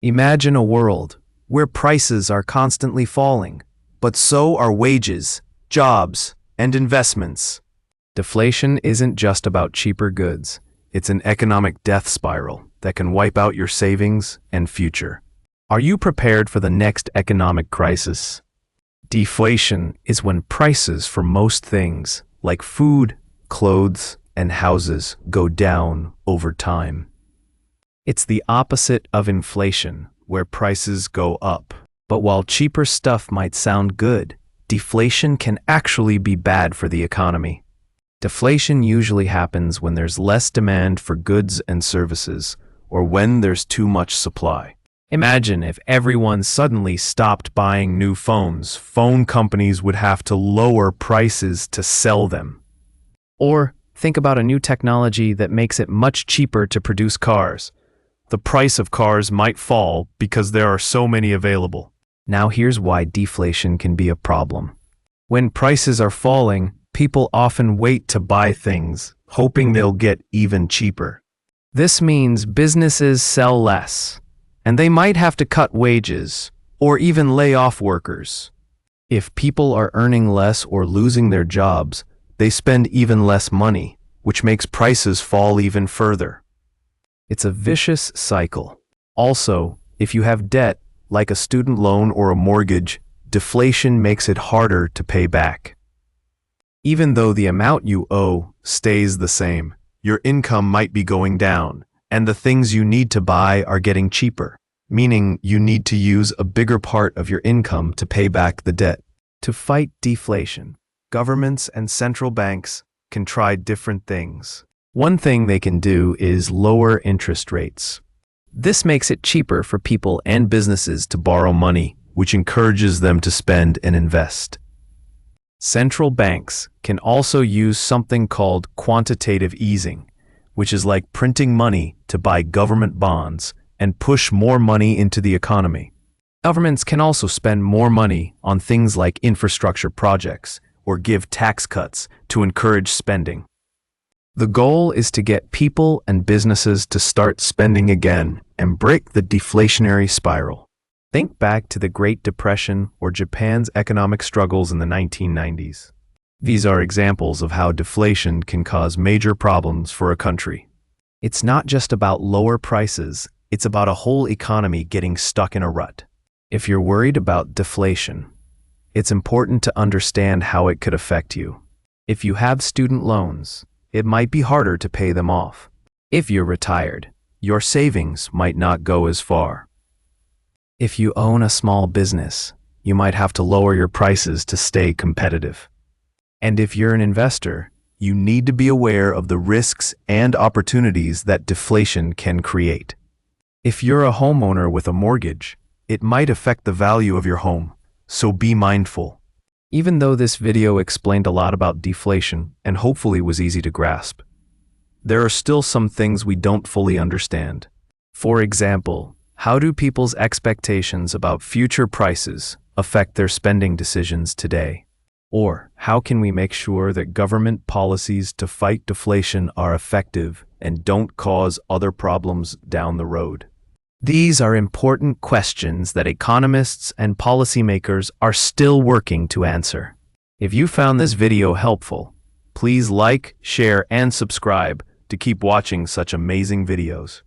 Imagine a world where prices are constantly falling, but so are wages, jobs, and investments. Deflation isn't just about cheaper goods. It's an economic death spiral that can wipe out your savings and future. Are you prepared for the next economic crisis? Deflation is when prices for most things, like food, clothes, and houses, go down over time. It's the opposite of inflation, where prices go up. But while cheaper stuff might sound good, deflation can actually be bad for the economy. Deflation usually happens when there's less demand for goods and services, or when there's too much supply. Imagine if everyone suddenly stopped buying new phones. Phone companies would have to lower prices to sell them. Or think about a new technology that makes it much cheaper to produce cars. The price of cars might fall because there are so many available. Now here's why deflation can be a problem. When prices are falling, people often wait to buy things, hoping they'll get even cheaper. This means businesses sell less, and they might have to cut wages or even lay off workers. If people are earning less or losing their jobs, they spend even less money, which makes prices fall even further. It's a vicious cycle. Also, if you have debt, like a student loan or a mortgage, deflation makes it harder to pay back. Even though the amount you owe stays the same, your income might be going down, and the things you need to buy are getting cheaper, meaning you need to use a bigger part of your income to pay back the debt. To fight deflation, governments and central banks can try different things. One thing they can do is lower interest rates. This makes it cheaper for people and businesses to borrow money, which encourages them to spend and invest. Central banks can also use something called quantitative easing, which is like printing money to buy government bonds and push more money into the economy. Governments can also spend more money on things like infrastructure projects or give tax cuts to encourage spending. The goal is to get people and businesses to start spending again and break the deflationary spiral. Think back to the Great Depression or Japan's economic struggles in the 1990s. These are examples of how deflation can cause major problems for a country. It's not just about lower prices, it's about a whole economy getting stuck in a rut. If you're worried about deflation, it's important to understand how it could affect you. If you have student loans, it might be harder to pay them off. If you're retired, your savings might not go as far. If you own a small business, you might have to lower your prices to stay competitive. And if you're an investor, you need to be aware of the risks and opportunities that deflation can create. If you're a homeowner with a mortgage, it might affect the value of your home, so be mindful. Even though this video explained a lot about deflation and hopefully was easy to grasp, there are still some things we don't fully understand. For example, how do people's expectations about future prices affect their spending decisions today? Or how can we make sure that government policies to fight deflation are effective and don't cause other problems down the road? These are important questions that economists and policymakers are still working to answer. If you found this video helpful, please like, share, and subscribe to keep watching such amazing videos.